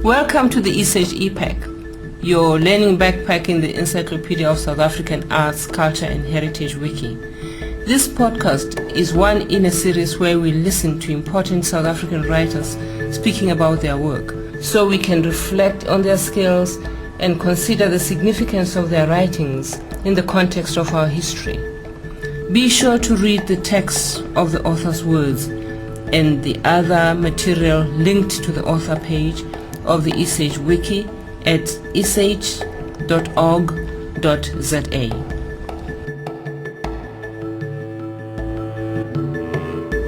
Welcome to the ESAACH E-pack, your learning backpack in the Encyclopaedia of South African Arts, Culture and Heritage Wiki. This podcast is one in a series where we listen to important South African writers speaking about their work, so we can reflect on their skills and consider the significance of their writings in the context of our history. Be sure to read the text of the author's words and the other material linked to the author page of the ESAACH Wiki at esaach.org.za.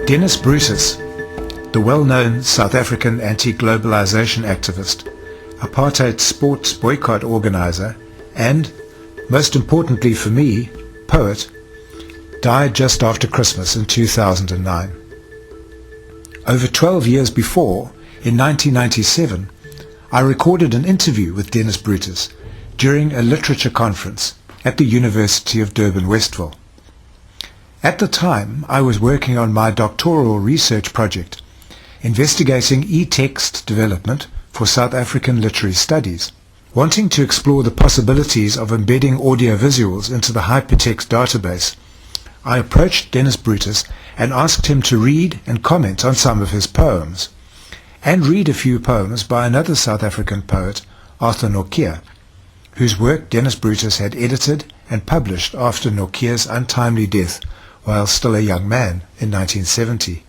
Dennis Brutus, the well-known South African anti-globalization activist, apartheid sports boycott organizer, and, most importantly for me, poet, died just after Christmas in 2009. Over 12 years before, in 1997, I recorded an interview with Dennis Brutus during a literature conference at the University of Durban-Westville. At the time, I was working on my doctoral research project, investigating e-text development for South African literary studies. Wanting to explore the possibilities of embedding audiovisuals into the hypertext database, I approached Dennis Brutus and asked him to read and comment on some of his poems, and read a few poems by another South African poet, Arthur Nortje, whose work Dennis Brutus had edited and published after Nortje's untimely death while still a young man in 1970.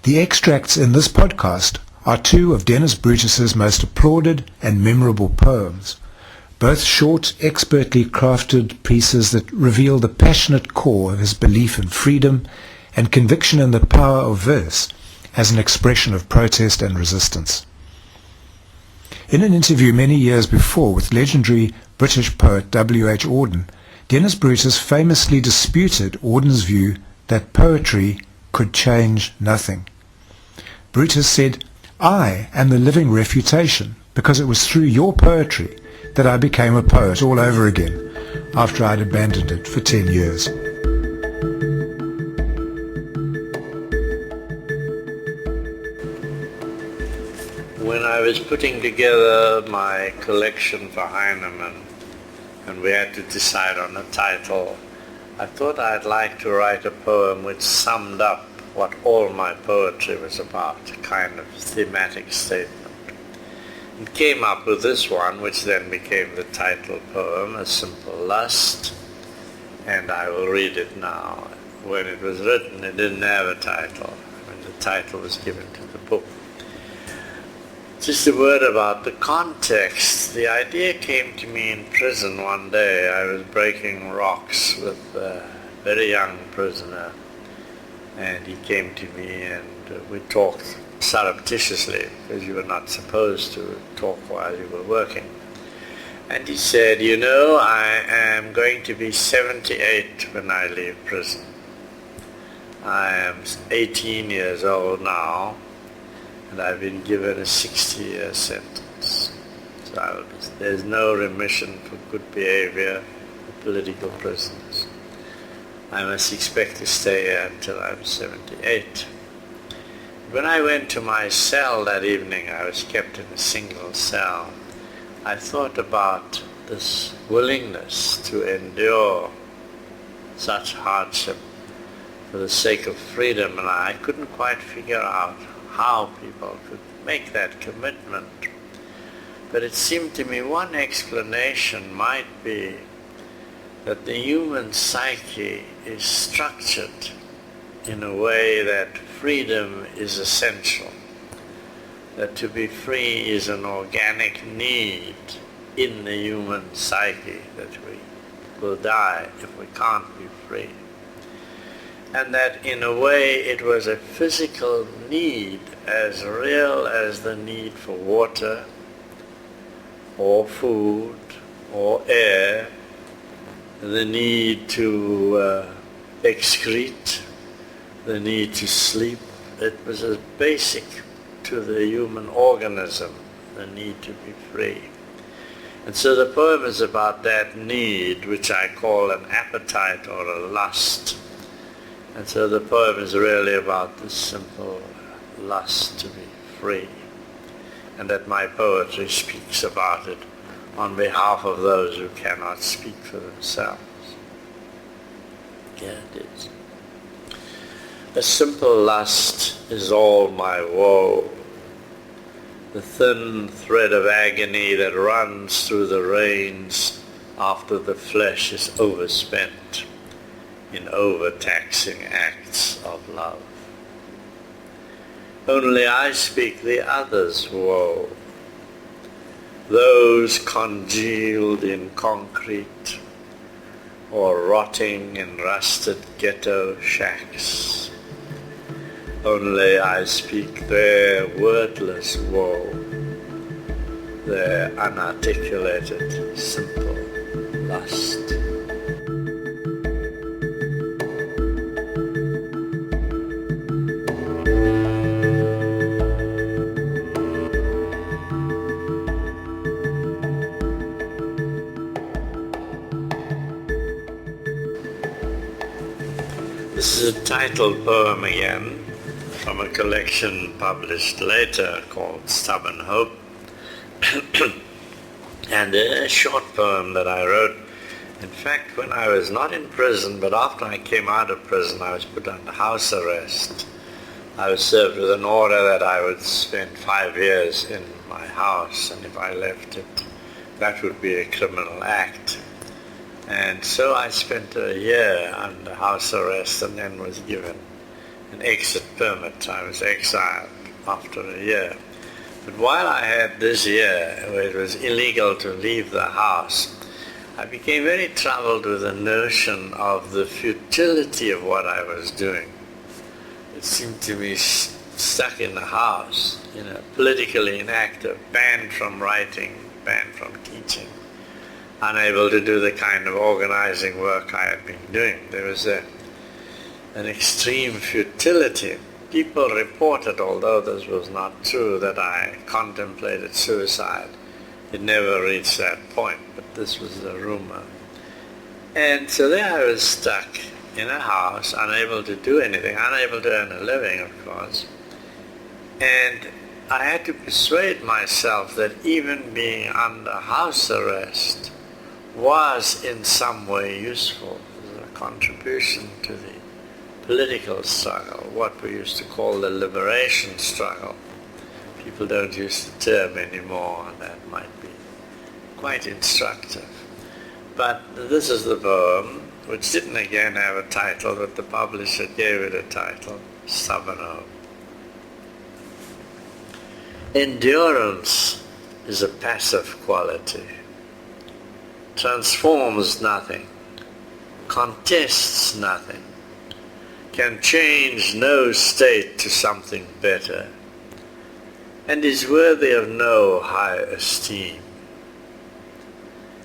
The extracts in this podcast are two of Dennis Brutus's most applauded and memorable poems, both short, expertly crafted pieces that reveal the passionate core of his belief in freedom and conviction in the power of verse as an expression of protest and resistance. In an interview many years before with legendary British poet W.H. Auden, Dennis Brutus famously disputed Auden's view that poetry could change nothing. Brutus said, "I am the living refutation, because it was through your poetry that I became a poet all over again, after I'd abandoned it for 10 years. When I was putting together my collection for Heinemann, and we had to decide on a title, I thought I'd like to write a poem which summed up what all my poetry was about, a kind of thematic statement. And came up with this one, which then became the title poem, A Simple Lust, and I will read it now. When it was written, it didn't have a title, when the title was given to the book. Just a word about the context. The idea came to me in prison one day. I was breaking rocks with a very young prisoner, and he came to me and we talked surreptitiously, because you were not supposed to talk while you were working. And he said, "You know, I am going to be 78 when I leave prison. I am 18 years old now, and I've been given a 60-year sentence. So there's no remission for good behavior for political prisoners. I must expect to stay here until I'm 78. When I went to my cell that evening, I was kept in a single cell. I thought about this willingness to endure such hardship for the sake of freedom, and I couldn't quite figure out how people could make that commitment. But it seemed to me one explanation might be that the human psyche is structured in a way that freedom is essential, that to be free is an organic need in the human psyche, that we will die if we can't be free. And that in a way it was a physical need as real as the need for water or food or air, the need to excrete, the need to sleep. It was as basic to the human organism, the need to be free. And so the poem is about that need, which I call an appetite or a lust. And so the poem is really about this simple lust to be free. and that my poetry speaks about it on behalf of those who cannot speak for themselves. Here it is. A simple lust is all my woe, the thin thread of agony that runs through the reins after the flesh is overspent in overtaxing acts of love. Only I speak the other's woe, those congealed in concrete or rotting in rusted ghetto shacks. Only I speak their wordless woe, their unarticulated, simple lust. This is a titled poem again, from a collection published later called Stubborn Hope, and a short poem that I wrote, in fact, when I was not in prison, but after I came out of prison, I was put under house arrest. I was served with an order that I would spend 5 years in my house, and if I left it, that would be a criminal act. And so I spent a year under house arrest and then was given an exit permit. I was exiled after a year. But while I had this year, where it was illegal to leave the house, I became very troubled with the notion of the futility of what I was doing. It seemed to me stuck in the house, politically inactive, banned from writing, banned from teaching, unable to do the kind of organizing work I had been doing. There was an extreme futility. People reported, although this was not true, that I contemplated suicide. It never reached that point, but this was a rumor. And so there I was stuck in a house, unable to do anything, unable to earn a living, of course. And I had to persuade myself that even being under house arrest was in some way useful as a contribution to the political struggle, what we used to call the liberation struggle. People don't use the term anymore, and that might be quite instructive. But this is the poem, which didn't again have a title, but the publisher gave it a title, Stubborn Hope. Endurance is a passive quality, transforms nothing, contests nothing, can change no state to something better, and is worthy of no high esteem.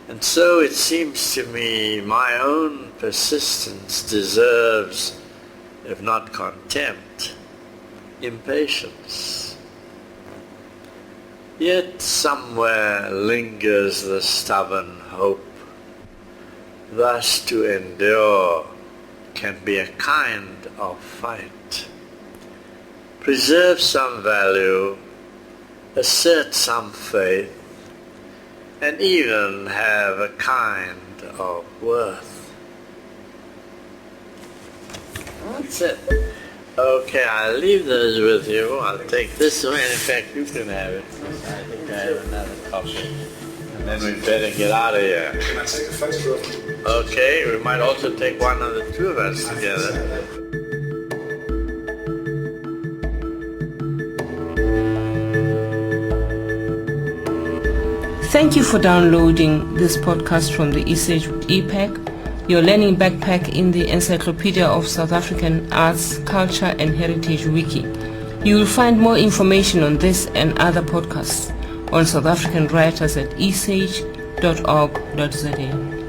And so it seems to me my own persistence deserves, if not contempt, impatience. Yet somewhere lingers the stubborn hope. Thus to endure can be a kind of fight. Preserve some value, assert some faith, and even have a kind of worth. That's it. Okay, I'll leave those with you. I'll take this one. In fact, you can have it. I think I have another copy. And then we'd better get out of here. Can I take a photograph? Okay, we might also take one of the two of us together. Thank you for downloading this podcast from the ESAACH E-pack, your learning backpack in the Encyclopaedia of South African Arts, Culture and Heritage Wiki. You will find more information on this and other podcasts on South African writers at esaach.org.za.